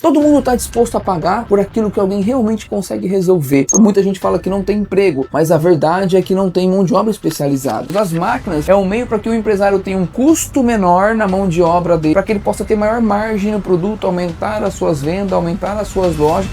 Todo mundo está disposto a pagar por aquilo que alguém realmente consegue resolver. Muita gente fala que não tem emprego, mas a verdade é que não tem mão de obra especializada. As máquinas é um meio para que o empresário tenha um custo menor na mão de obra dele, para que ele possa ter maior margem no produto, aumentar as suas vendas, aumentar as suas lojas.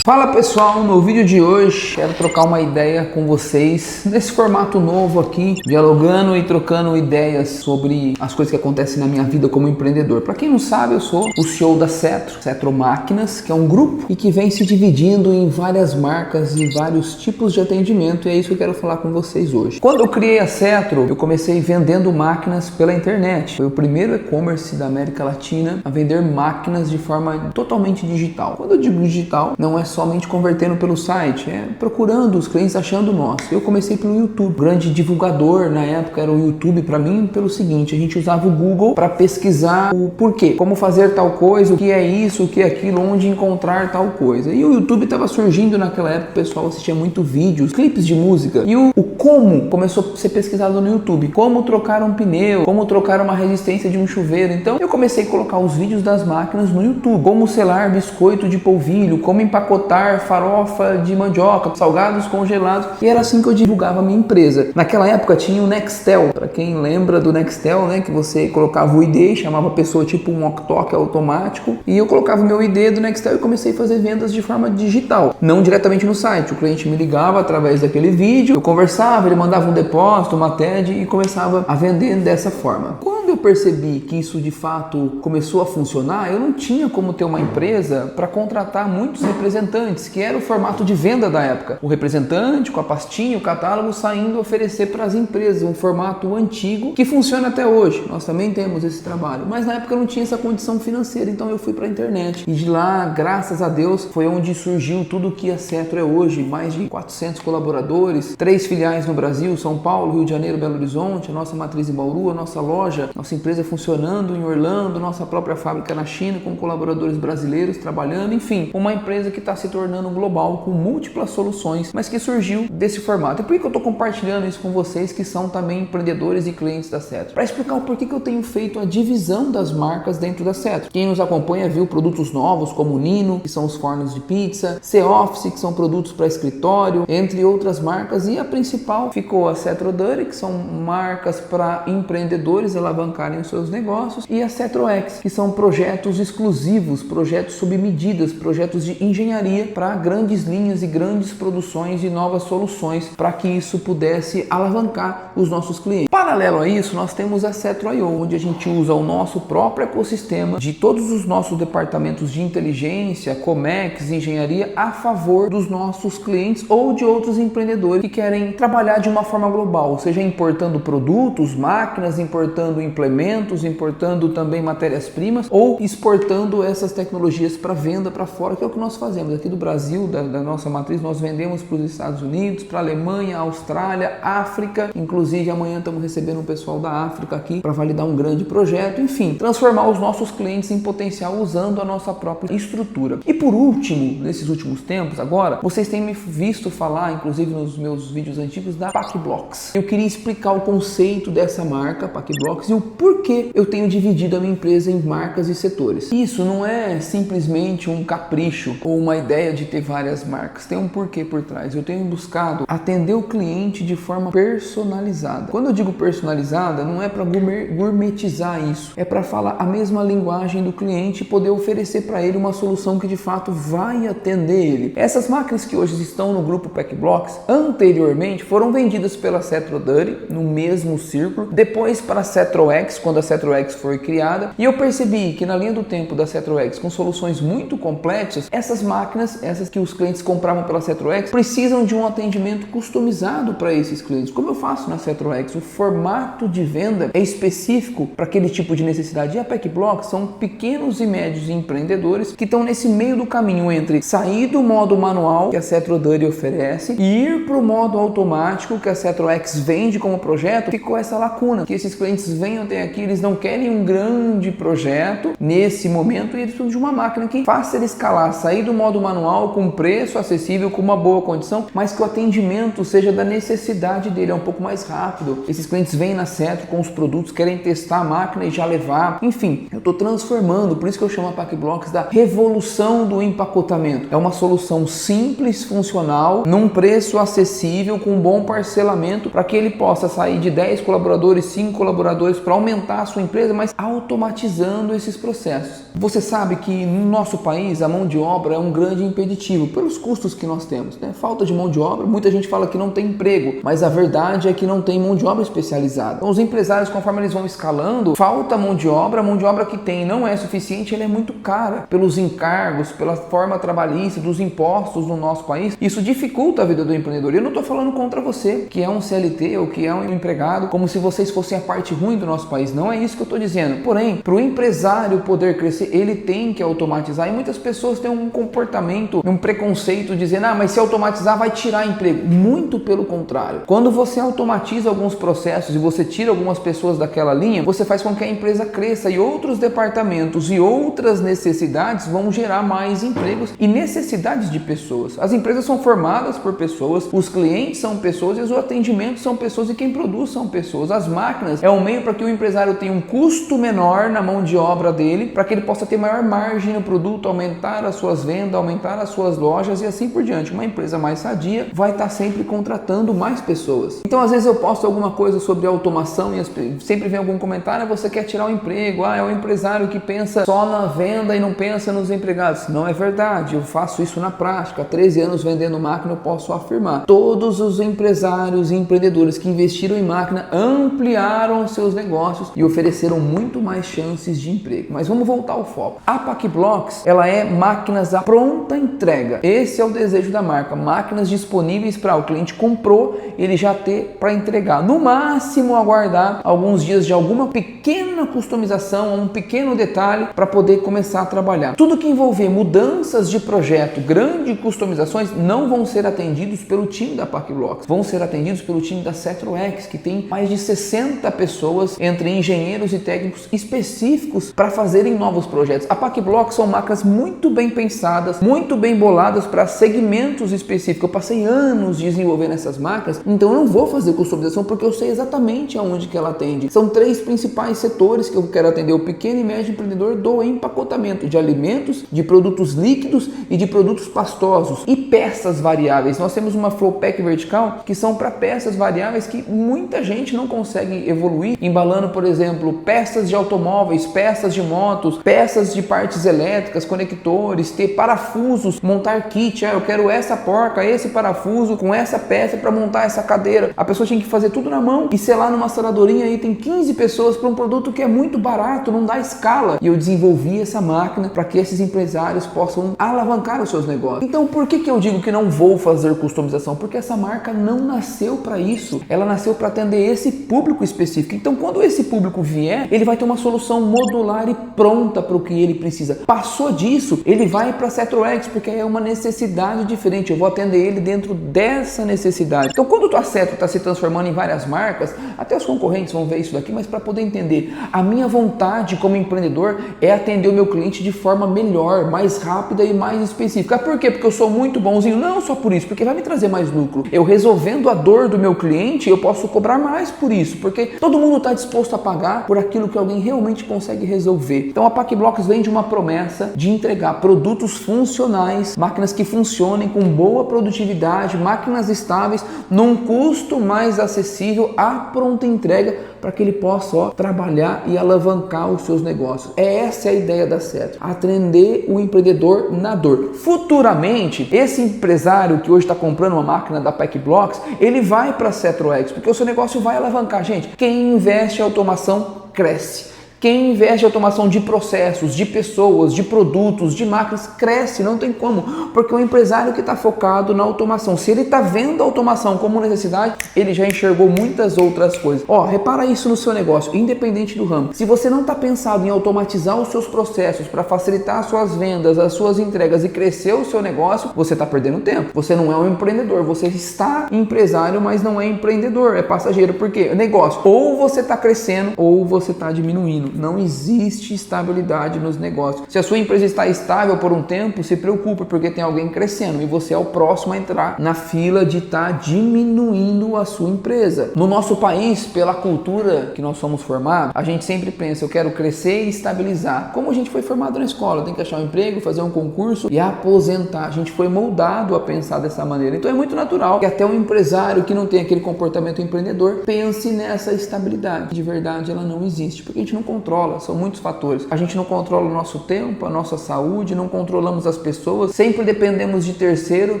Fala pessoal, no vídeo de hoje quero trocar uma ideia com vocês nesse formato novo aqui, dialogando e trocando ideias sobre as coisas que acontecem na minha vida como empreendedor. Para quem não sabe, eu sou o CEO da Cetro Máquinas, que é um grupo e que vem se dividindo em várias marcas e vários tipos de atendimento, e é isso que eu quero falar com vocês hoje. Quando eu criei a Cetro, eu comecei vendendo máquinas pela internet. Foi o primeiro e-commerce da América Latina a vender máquinas de forma totalmente digital. Quando eu digo digital, não é somente convertendo pelo site, é procurando os clientes, achando nós. Eu comecei pelo YouTube. O grande divulgador na época era o YouTube para mim, pelo seguinte: a gente usava o Google para pesquisar o porquê, como fazer tal coisa, o que é isso, o que é aquilo, onde encontrar tal coisa. E o YouTube estava surgindo naquela época, o pessoal assistia muito vídeos, clipes de música. E o como começou a ser pesquisado no YouTube. Como trocar um pneu, como trocar uma resistência de um chuveiro. Então eu comecei a colocar os vídeos das máquinas no YouTube. Como selar biscoito de polvilho, como empacotar farofa de mandioca, salgados congelados, e era assim que eu divulgava a minha empresa. Naquela época tinha o Nextel, para quem lembra do Nextel, né, que você colocava o ID, chamava a pessoa tipo um walkie-talkie automático, e eu colocava o meu ID do Nextel e comecei a fazer vendas de forma digital, não diretamente no site. O cliente me ligava através daquele vídeo, eu conversava, ele mandava um depósito, uma TED e começava a vender dessa forma. Quando eu percebi que isso de fato começou a funcionar, eu não tinha como ter uma empresa para contratar muitos representantes, que era o formato de venda da época. O representante com a pastinha, o catálogo, saindo oferecer para as empresas, um formato antigo que funciona até hoje. Nós também temos esse trabalho, mas na época eu não tinha essa condição financeira, então eu fui para a internet. E de lá, graças a Deus, foi onde surgiu tudo o que a Cetro é hoje. Mais de 400 colaboradores, 3 filiais no Brasil, São Paulo, Rio de Janeiro, Belo Horizonte, a nossa matriz em Bauru, a nossa loja, nossa empresa funcionando em Orlando, nossa própria fábrica na China, com colaboradores brasileiros trabalhando, enfim, uma empresa que está se tornando global, com múltiplas soluções, mas que surgiu desse formato. E por que eu estou compartilhando isso com vocês que são também empreendedores e clientes da Cetro? Para explicar o porquê que eu tenho feito a divisão das marcas dentro da Cetro. Quem nos acompanha viu produtos novos como o Nino, que são os fornos de pizza, C-Office, que são produtos para escritório, entre outras marcas, e a principal ficou a Cetro Dirty, que são marcas para empreendedores alavancarem os seus negócios, e a Cetro X, que são projetos exclusivos, projetos sob medidas, projetos de engenharia para grandes linhas e grandes produções e novas soluções para que isso pudesse alavancar os nossos clientes. Paralelo a isso, nós temos a Cetro.io, onde a gente usa o nosso próprio ecossistema de todos os nossos departamentos de inteligência, Comex, engenharia, a favor dos nossos clientes ou de outros empreendedores que querem trabalhar de uma forma global, seja importando produtos, máquinas, importando implementos, importando também matérias-primas ou exportando essas tecnologias para venda para fora, que é o que nós fazemos aqui do Brasil, da nossa matriz. Nós vendemos para os Estados Unidos, para a Alemanha, Austrália, África, inclusive amanhã estamos recebendo um pessoal da África aqui para validar um grande projeto, enfim, transformar os nossos clientes em potencial usando a nossa própria estrutura. E por último, nesses últimos tempos agora, vocês têm me visto falar, inclusive nos meus vídeos antigos, da PacBlocks. Eu queria explicar o conceito dessa marca, PacBlocks, e o porquê eu tenho dividido a minha empresa em marcas e setores. Isso não é simplesmente um capricho ou uma ideia de ter várias marcas, tem um porquê por trás. Eu tenho buscado atender o cliente de forma personalizada. Quando eu digo personalizada, não é para gourmetizar isso, é para falar a mesma linguagem do cliente e poder oferecer para ele uma solução que de fato vai atender ele. Essas máquinas que hoje estão no grupo PacBlocks, anteriormente foram vendidas pela Cetro Dirty, no mesmo círculo, depois para a Cetro X, quando a Cetro X foi criada, e eu percebi que na linha do tempo da Cetro X, com soluções muito complexas, essas máquinas, essas que os clientes compravam pela Cetro X, precisam de um atendimento customizado para esses clientes. Como eu faço na Cetro X, o formato de venda é específico para aquele tipo de necessidade. E a PacBlocks são pequenos e médios empreendedores que estão nesse meio do caminho entre sair do modo manual que a Cetro Dirty oferece e ir para o modo automático que a Cetro X vende como projeto. Ficou essa lacuna, que esses clientes venham até aqui, eles não querem um grande projeto nesse momento e eles precisam de uma máquina que faça ele escalar, sair do modo manual com preço acessível, com uma boa condição, mas que o atendimento seja da necessidade dele, é um pouco mais rápido. Esses clientes clientes vêm na Cetro com os produtos, querem testar a máquina e já levar. Enfim, eu estou transformando, por isso que eu chamo a PacBlox da revolução do empacotamento. É uma solução simples, funcional, num preço acessível, com um bom parcelamento, para que ele possa sair de 10 colaboradores, 5 colaboradores, para aumentar a sua empresa, mas automatizando esses processos. Você sabe que no nosso país a mão de obra é um grande impeditivo pelos custos que nós temos, né? Falta de mão de obra, muita gente fala que não tem emprego, mas a verdade é que não tem mão de obra especializada. Então, os empresários, conforme eles vão escalando, falta mão de obra, a mão de obra que tem não é suficiente, ela é muito cara pelos encargos, pela forma trabalhista, dos impostos no nosso país. Isso dificulta a vida do empreendedor. Eu não estou falando contra você, que é um CLT ou que é um empregado, como se vocês fossem a parte ruim do nosso país. Não é isso que eu estou dizendo. Porém, para o empresário poder crescer, ele tem que automatizar. E muitas pessoas têm um comportamento, um preconceito, dizendo, mas se automatizar vai tirar emprego. Muito pelo contrário. Quando você automatiza alguns processos e você tira algumas pessoas daquela linha, você faz com que a empresa cresça e outros departamentos e outras necessidades vão gerar mais empregos e necessidades de pessoas. As empresas são formadas por pessoas, os clientes são pessoas e os atendimentos são pessoas e quem produz são pessoas. As máquinas é um meio para que o empresário tenha um custo menor na mão de obra dele, para que ele possa ter maior margem no produto, aumentar as suas vendas, aumentar as suas lojas e assim por diante. Uma empresa mais sadia vai estar sempre contratando mais pessoas. Então, às vezes eu posto alguma coisa sobre automação e sempre vem algum comentário, você quer tirar o emprego, é o empresário que pensa só na venda e não pensa nos empregados. Não é verdade, eu faço isso na prática. Há 13 anos vendendo máquina, eu posso afirmar. Todos os empresários e empreendedores que investiram em máquina ampliaram seus negócios e ofereceram muito mais chances de emprego. Mas vamos voltar ao foco. A PacBlox, ela é máquinas à pronta entrega. Esse é o desejo da marca. Máquinas disponíveis para o cliente comprou, ele já ter para entregar. No máximo, aguardar alguns dias de alguma pequena customização, um pequeno detalhe para poder começar a trabalhar. Tudo que envolver mudanças de projeto, grandes customizações, não vão ser atendidos pelo time da PacBlox. Vão ser atendidos pelo time da CetroX, que tem mais de 60 pessoas, entre engenheiros e técnicos específicos para fazerem novos projetos. A PacBlox são máquinas muito bem pensadas, muito bem boladas para segmentos específicos. Eu passei anos desenvolvendo essas máquinas, então eu não vou fazer customização porque eu sei exatamente aonde que ela atende. São 3 principais setores que eu quero atender: o pequeno e médio empreendedor do empacotamento de alimentos, de produtos líquidos e de produtos pastosos e peças variáveis. Nós temos uma flow pack vertical que são para peças variáveis que muita gente não consegue evoluir, embalando, por exemplo, peças de automóveis, peças de motos, peças de partes elétricas, conectores, ter parafusos, montar kit. Eu quero essa porca, esse parafuso com essa peça para montar essa cadeira. A pessoa tinha que fazer tudo na mão e sei lá, numa saladorinha aí tem 15 pessoas para um produto que é muito barato, não dá escala. E eu desenvolvi essa máquina para que esses empresários possam alavancar os seus negócios. Então, por que eu digo que não vou fazer customização? Porque essa marca não nasceu para isso. Ela nasceu para atender esse público específico. Então, quando esse público vier, ele vai ter uma solução modular e pronta para o que ele precisa. Passou disso, ele vai para a CetroX, porque é uma necessidade diferente. Eu vou atender ele dentro dessa necessidade. Então, quando a Cetro está se transformando em várias marcas, até os concorrentes vão ver isso daqui, mas para poder entender, a minha vontade como empreendedor é atender o meu cliente de forma melhor, mais rápida e mais específica. Por quê? Porque eu sou muito bonzinho? Não só por isso, porque vai me trazer mais lucro. Eu resolvendo a dor do meu cliente, eu posso cobrar mais por isso, porque todo mundo está disposto a pagar por aquilo que alguém realmente consegue resolver. Então a PacBlox vem de uma promessa de entregar produtos funcionais, máquinas que funcionem com boa produtividade, máquinas estáveis, num custo mais acessível, à pronta entrega, para que ele possa trabalhar e alavancar os seus negócios. Essa é a ideia da Cetro, atender o empreendedor na dor. Futuramente, esse empresário que hoje está comprando uma máquina da PacBlox, ele vai para a CetroX, porque o seu negócio vai alavancar. Gente, quem investe em automação cresce. Quem investe em automação de processos, de pessoas, de produtos, de máquinas, cresce, não tem como, porque o empresário que está focado na automação, se ele está vendo a automação como necessidade, ele já enxergou muitas outras coisas. Repara isso no seu negócio, independente do ramo. Se você não está pensado em automatizar os seus processos para facilitar as suas vendas, as suas entregas e crescer o seu negócio, você está perdendo tempo. Você não é um empreendedor, você está empresário, mas não é empreendedor, é passageiro. Por quê? Negócio, ou você está crescendo ou você está diminuindo. diminuindo. Não existe estabilidade nos negócios. Se a sua empresa está estável por um tempo, se preocupe, porque tem alguém crescendo e você é o próximo a entrar na fila de estar diminuindo a sua empresa. No nosso país, pela cultura que nós somos formados, a gente sempre pensa, eu quero crescer e estabilizar. Como a gente foi formado na escola, tem que achar um emprego, fazer um concurso e aposentar. A gente foi moldado a pensar dessa maneira. Então é muito natural que até um empresário que não tem aquele comportamento empreendedor pense nessa estabilidade. De verdade, ela não existe, porque a gente não controla, são muitos fatores. A gente não controla o nosso tempo, a nossa saúde, não controlamos as pessoas, sempre dependemos de terceiro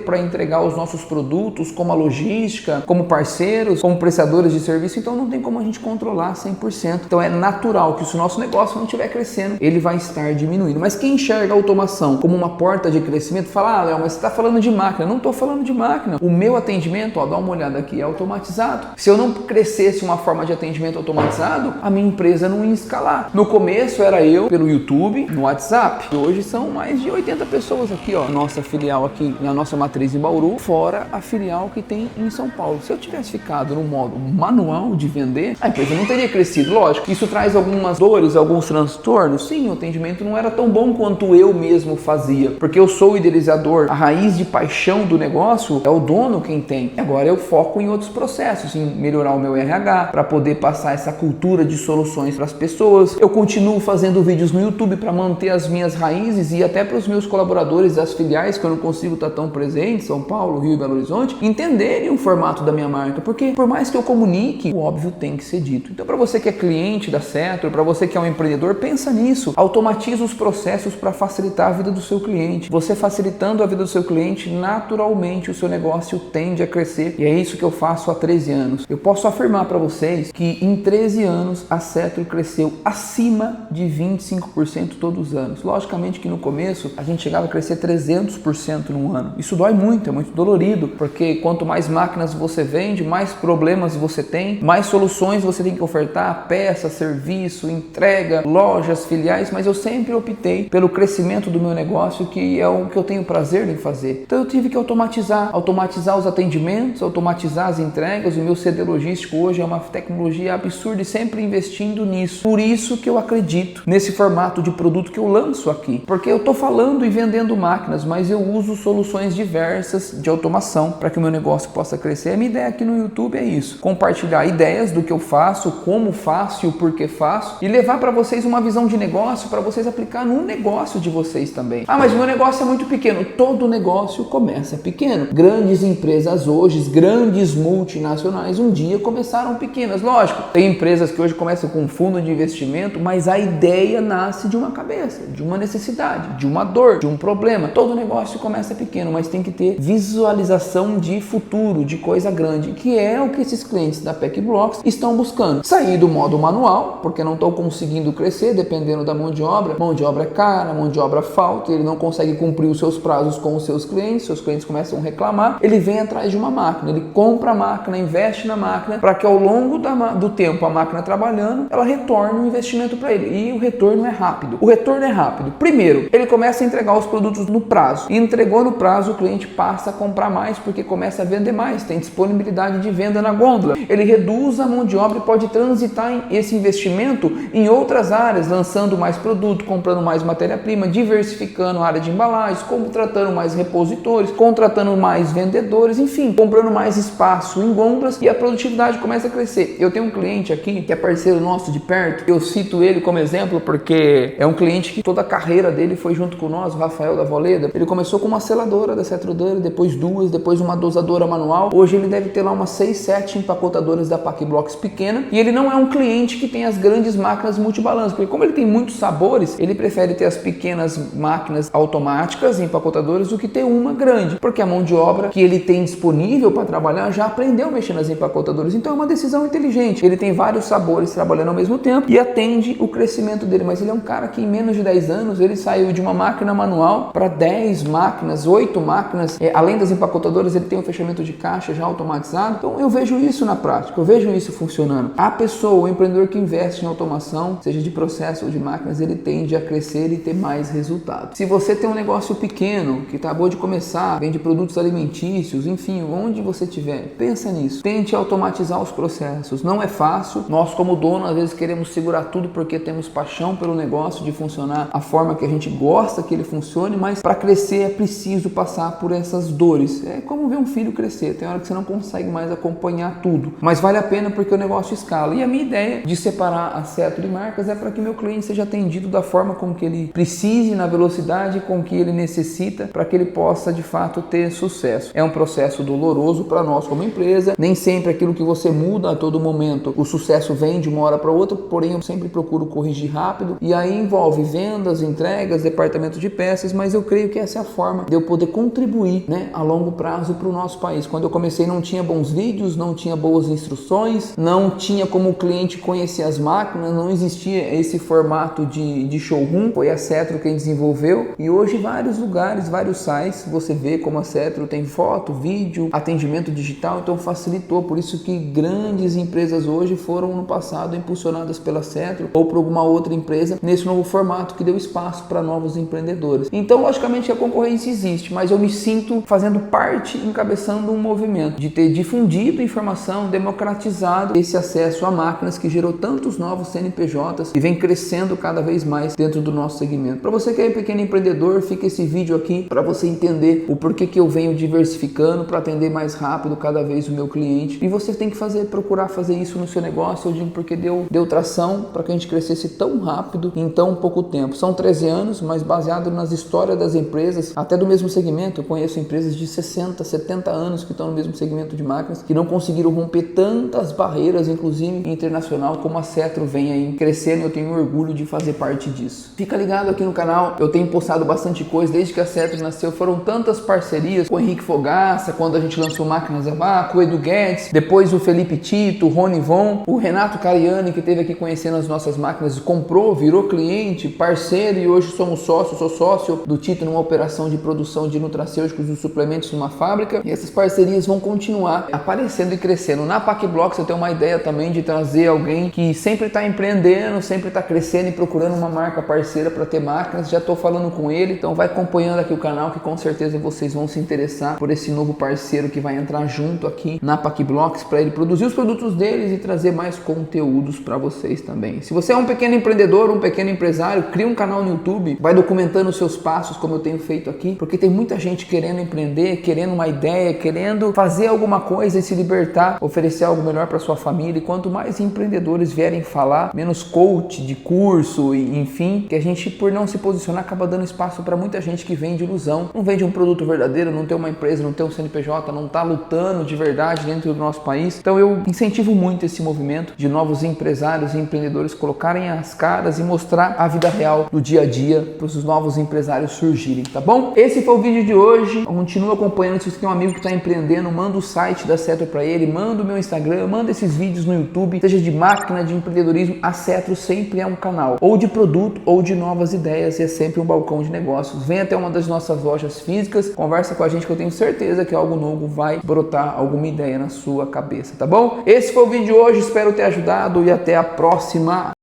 para entregar os nossos produtos, como a logística, como parceiros, como prestadores de serviço, então não tem como a gente controlar 100%. Então é natural que se o nosso negócio não estiver crescendo, ele vai estar diminuindo. Mas quem enxerga a automação como uma porta de crescimento, fala, Léo, mas você está falando de máquina. Não estou falando de máquina. O meu atendimento, dá uma olhada aqui, é automatizado. Se eu não crescesse uma forma de atendimento automatizado, a minha empresa não ia escalar. No começo era eu pelo YouTube, no WhatsApp. Hoje são mais de 80 pessoas aqui, nossa filial aqui, na nossa matriz em Bauru, fora a filial que tem em São Paulo. Se eu tivesse ficado no modo manual de vender, a empresa não teria crescido. Lógico, isso traz algumas dores, alguns transtornos. Sim, o atendimento não era tão bom quanto eu mesmo fazia, porque eu sou o idealizador, a raiz de paixão do negócio é o dono quem tem. Agora eu foco em outros processos, em melhorar o meu RH, para poder passar essa cultura de soluções para as pessoas. Eu continuo fazendo vídeos no YouTube para manter as minhas raízes e até para os meus colaboradores das filiais que eu não consigo estar tão presente, São Paulo, Rio e Belo Horizonte, entenderem o formato da minha marca, porque por mais que eu comunique, o óbvio tem que ser dito. Então, para você que é cliente da Cetro, para você que é um empreendedor, pensa nisso. Automatiza os processos para facilitar a vida do seu cliente. Você facilitando a vida do seu cliente, naturalmente o seu negócio tende a crescer. E é isso que eu faço há 13 anos. Eu posso afirmar para vocês que em 13 anos a Cetro cresceu acima de 25% todos os anos. Logicamente que no começo a gente chegava a crescer 300% num ano. Isso dói muito, é muito dolorido, porque quanto mais máquinas você vende, mais problemas você tem, mais soluções você tem que ofertar, peça, serviço, entrega, lojas, filiais, mas eu sempre optei pelo crescimento do meu negócio, que é o que eu tenho prazer em fazer. Então eu tive que automatizar os atendimentos, automatizar as entregas. O meu CD logístico hoje é uma tecnologia absurda e sempre investindo nisso. Por isso que eu acredito nesse formato de produto que eu lanço aqui, porque eu estou falando e vendendo máquinas, mas eu uso soluções diversas de automação para que o meu negócio possa crescer. A minha ideia aqui no YouTube é isso, compartilhar ideias do que eu faço, como faço e o porquê faço, e levar para vocês uma visão de negócio para vocês aplicar no negócio de vocês também. Mas o meu negócio é muito pequeno. Todo negócio começa pequeno. Grandes empresas hoje, grandes multinacionais, um dia começaram pequenas. Lógico, tem empresas que hoje começam com um fundo de investimento, mas a ideia nasce de uma cabeça, de uma necessidade, de uma dor, de um problema. Todo negócio começa pequeno, mas tem que ter visualização de futuro, de coisa grande, que é o que esses clientes da PEC-Blox estão buscando. Sair do modo manual, porque não estão conseguindo crescer, dependendo da mão de obra. Mão de obra é cara, mão de obra falta, ele não consegue cumprir os seus prazos com os seus clientes começam a reclamar, ele vem atrás de uma máquina, ele compra a máquina, investe na máquina, para que ao longo do tempo, a máquina trabalhando, ela retorne o investimento para ele. E o retorno é rápido. O retorno é rápido. Primeiro, ele começa a entregar os produtos no prazo. E entregou no prazo, o cliente passa a comprar mais, porque começa a vender mais, tem disponibilidade de venda na gôndola. Ele reduz a mão de obra e pode transitar esse investimento em outras áreas, lançando mais produto, comprando mais matéria-prima, diversificando a área de embalagens, contratando mais repositores, contratando mais vendedores, enfim, comprando mais espaço em gôndolas, e a produtividade começa a crescer. Eu tenho um cliente aqui que é parceiro nosso de perto, eu cito ele como exemplo porque é um cliente que toda a carreira dele foi junto com nós, o Rafael da Voleda. Ele começou com uma seladora da Cetro Duro, depois duas, depois uma dosadora manual. Hoje ele deve ter lá umas 6, 7 empacotadoras da PEC-Blox pequena, e ele não é um cliente que tem as grandes máquinas multibalanço, porque como ele tem muitos sabores, ele prefere ter as pequenas máquinas automáticas, empacotadoras, do que ter uma grande, porque a mão de obra que ele tem disponível para trabalhar já aprendeu a mexer nas empacotadoras. Então é uma decisão inteligente. Ele tem vários sabores trabalhando ao mesmo tempo e atende o crescimento dele, mas ele é um cara que em menos de 10 anos ele saiu de uma máquina manual para 10 máquinas, 8 máquinas, além das empacotadoras ele tem um fechamento de caixa já automatizado. Então eu vejo isso na prática, eu vejo isso funcionando. A pessoa, o empreendedor que investe em automação, seja de processo ou de máquinas, ele tende a crescer e ter mais resultados. Se você tem um negócio pequeno, que acabou de começar, vende produtos alimentícios, enfim, onde você estiver, pensa nisso. Tente automatizar os processos. Não é fácil. Nós, como dono, às vezes queremos segurar segurar tudo porque temos paixão pelo negócio de funcionar a forma que a gente gosta que ele funcione, mas para crescer é preciso passar por essas dores. É como ver um filho crescer, tem hora que você não consegue mais acompanhar tudo, mas vale a pena porque o negócio escala. E a minha ideia de separar a Cetro de marcas é para que meu cliente seja atendido da forma com que ele precise, na velocidade com que ele necessita, para que ele possa de fato ter sucesso. É um processo doloroso para nós como empresa, nem sempre aquilo que você muda a todo momento, o sucesso vem de uma hora para outra, porém eu sempre procuro corrigir rápido, e aí envolve vendas, entregas, departamento de peças, mas eu creio que essa é a forma de eu poder contribuir, né, a longo prazo para o nosso país. Quando eu comecei não tinha bons vídeos, não tinha boas instruções, não tinha como o cliente conhecer as máquinas, não existia esse formato de showroom, foi a Cetro quem desenvolveu, e hoje vários lugares, vários sites, você vê como a Cetro tem foto, vídeo, atendimento digital, então facilitou, por isso que grandes empresas hoje foram no passado impulsionadas pela Cetro ou por alguma outra empresa nesse novo formato que deu espaço para novos empreendedores. Então, logicamente, a concorrência existe, mas eu me sinto fazendo parte, encabeçando um movimento de ter difundido informação, democratizado esse acesso a máquinas que gerou tantos novos CNPJs e vem crescendo cada vez mais dentro do nosso segmento. Para você que é pequeno empreendedor, fica esse vídeo aqui para você entender o porquê que eu venho diversificando para atender mais rápido cada vez o meu cliente. E você tem que procurar fazer isso no seu negócio. Eu digo porque deu tração para que a gente crescesse tão rápido em tão pouco tempo. São 13 anos, mas baseado nas histórias das empresas, até do mesmo segmento. Eu conheço empresas de 60, 70 anos que estão no mesmo segmento de máquinas, que não conseguiram romper tantas barreiras, inclusive internacional, como a Cetro vem aí crescendo. Eu tenho orgulho de fazer parte disso. Fica ligado aqui no canal, eu tenho postado bastante coisa desde que a Cetro nasceu. Foram tantas parcerias com o Henrique Fogaça, quando a gente lançou Máquinas Abaco, o Edu Guedes, depois o Felipe Tito, o Rony Von, o Renato Cariani, que esteve aqui conhecendo as nossas máquinas, comprou, virou cliente, parceiro, e hoje somos sócios. Sou sócio do Tito numa operação de produção de nutracêuticos e suplementos numa fábrica, e essas parcerias vão continuar aparecendo e crescendo. Na PacBlox eu tenho uma ideia também de trazer alguém que sempre está empreendendo, sempre está crescendo e procurando uma marca parceira para ter máquinas. Já estou falando com ele, então vai acompanhando aqui o canal que com certeza vocês vão se interessar por esse novo parceiro que vai entrar junto aqui na PacBlox para ele produzir os produtos deles e trazer mais conteúdos para vocês também. Se você é um pequeno empreendedor, um pequeno empresário, cria um canal no YouTube, vai documentando os seus passos como eu tenho feito aqui, porque tem muita gente querendo empreender, querendo uma ideia, querendo fazer alguma coisa e se libertar, oferecer algo melhor para sua família. E quanto mais empreendedores vierem falar, menos coach de curso e enfim, que a gente, por não se posicionar, acaba dando espaço para muita gente que vende ilusão, não vende um produto verdadeiro, não tem uma empresa, não tem um CNPJ, não está lutando de verdade dentro do nosso país. Então eu incentivo muito esse movimento de novos empresários e empreendedores colocarem as caras e mostrar a vida real do dia a dia para os novos empresários surgirem, tá bom? Esse foi o vídeo de hoje. Continua acompanhando. Se você tem um amigo que está empreendendo, manda o site da Cetro para ele, manda o meu Instagram, manda esses vídeos no YouTube, seja de máquina, de empreendedorismo. A Cetro sempre é um canal ou de produto ou de novas ideias, e é sempre um balcão de negócios. Vem até uma das nossas lojas físicas, conversa com a gente que eu tenho certeza que algo novo vai brotar, alguma ideia na sua cabeça, tá bom? Esse foi o vídeo de hoje, espero ter ajudado e até a próxima!